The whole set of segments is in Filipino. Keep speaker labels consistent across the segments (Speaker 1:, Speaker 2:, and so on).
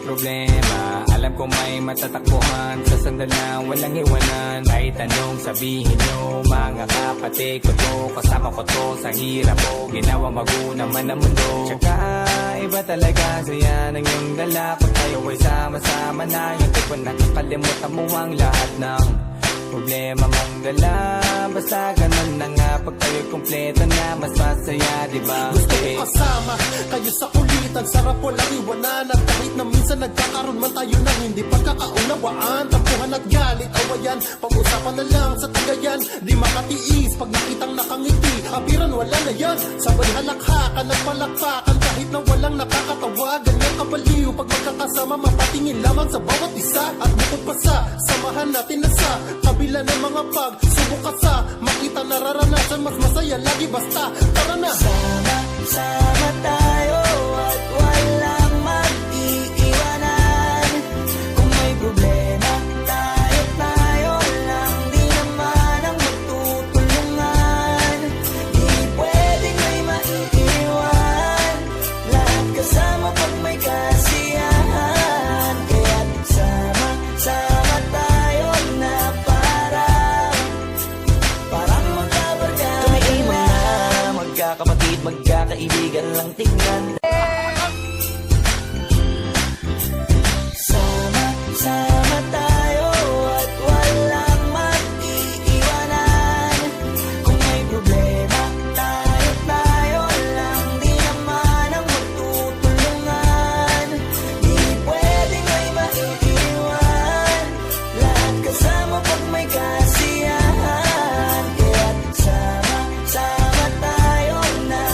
Speaker 1: problema, alam ko may matatakbuhan sa sandal na walang iwanan. Kahit anong sabihin nyo, mga kapatid ko to, kasama ko to sa hirap ko, ginawa magunang man ang mundo. Tsaka iba talaga saya ng iyong dala, pag tayo ay sama-sama na, yung tipo nakakalimutan mo ang lahat ng problema mong dala. Basta ganun na nga, pag tayo'y kumpleto na, mas masaya, diba?
Speaker 2: Gusto ko kasama kayo sa kulitan, sarap walang iwanan. At kahit na minsan nagkakaroon man tayo ng hindi pagkakaunawaan, tampuhan at galit, awayan, pag-usapan na lang sa tagayan. Di makatiis pag nakitang nakangiti, abiran wala na yan. Sabay halakhakan, nagpalakpakan, kahit na walang nakakatawa. Ganyan kabaliw pag magkakasama, mapatingin lamang sa bawat isa. At bukod pa sa samahan natin na sa kabila ng mga pagsubok ka sa makita nararanasan, mas masaya lagi basta tara na.
Speaker 3: Sama tayo at walang mag-iiwanan. Kung may problema, tayo lang, di naman ang magtutulungan. Di pwedeng may maiiwan, lahat kasama pag may kasiyahan. Kaya't sama tayo na parang magkabarkada. Kami mga magkakapatid, magkakaibigan lang tingnan. Sama tayo at walang mag-iiwanan. Kung may problema, tayo lang, di naman ang magtutulungan. Di pwedeng may maiiwan, lahat kasama pag may kasiyahan. Kaya't sama tayo na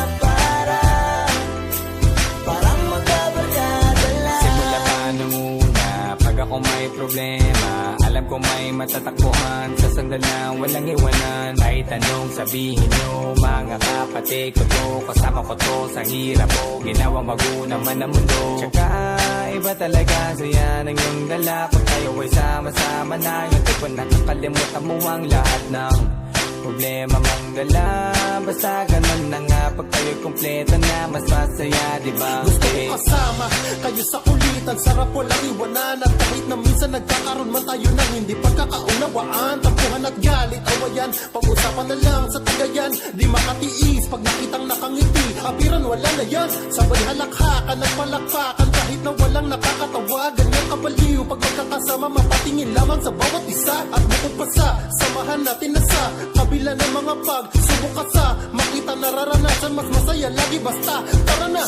Speaker 3: parang magkabarkada lang.
Speaker 1: Simula pa nung una, pag ako may problema, alam ko may matatakbuhan sa sandal na walang iwanan. Kahit anong sabihin nyo, mga kapatid ko to, kasama ko to sa hirap ko, ginawa magunang man ang mundo. Tsaka iba talaga saya ng iyong dala, pag tayo ay sama-sama na, yung tipo nakakalimutan mo ang lahat ng problema mong dala. Basta ganun na nga, pag tayo'y kumpleto na, mas masaya, diba?
Speaker 2: Gusto ko kasama kayo sa kulitan, sarap walang iwanan. At kahit na minsan nagkakaroon man tayo ng hindi pagkakaunawaan, tampuhan at galit, awayan, pag-usapan na lang sa tagayan. Di makatiis pag nakitang nakangiti, abiran wala na yan. Sabay halakhakan, nagpalakpakan, kahit na walang nakakatawa. Ganyan kabaliw pag magkakasama, mapatingin lamang sa bawat isa. At bukod pa sa samahan natin na sa kabila ng mga pagsubok ka sa makita nararanasan, mas masaya lagi basta tara na.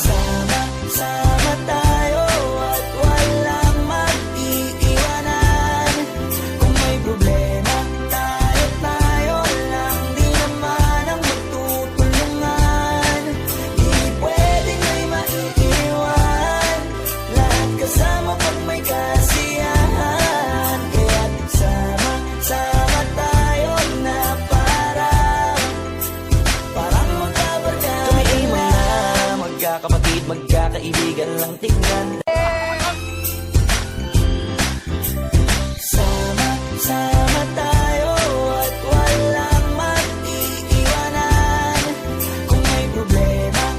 Speaker 3: Sama tayo at walang mag-iiwanan. Kung may problema, tayo lang, di naman ang magtutulungan. Di pwedeng may maiiwan, lahat kasama pag may kasiyahan. Kaya't sama tayo na parang magkabarkada. Kami mga magkakapatid, magkakaibigan lang tingnan. Sama tayo at walang mag-iiwanan. Kung may problema,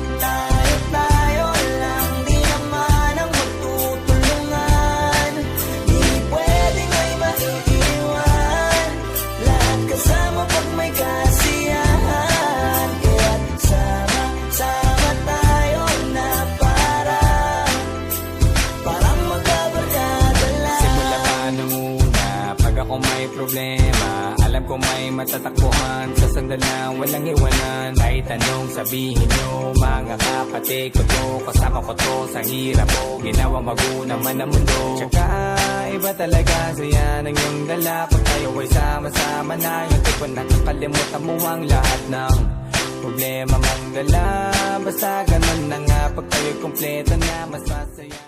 Speaker 3: tayo lang, di naman ang magtutulungan. Di pwedeng may maiiwan, lahat kasama pag may kasiyahan. Kaya't sama tayo na parang magkabarkada lang.
Speaker 1: Simula pa nung una, pag ako may problema, alam ko may matatakbuhan sa sandal na walang iwanan. Kahit anong sabihin nyo, mga kapatid ko to, kasama ko to sa hirap ko, ginawa magunang man ang mundo. Tsaka iba talaga saya ng iyong dala, pag tayo ay sama-sama na, yung tipo nakakalimutan mo ang lahat ng problema mong dala. Basta ganun na nga, pag tayo'y kumpleto na, mas masaya.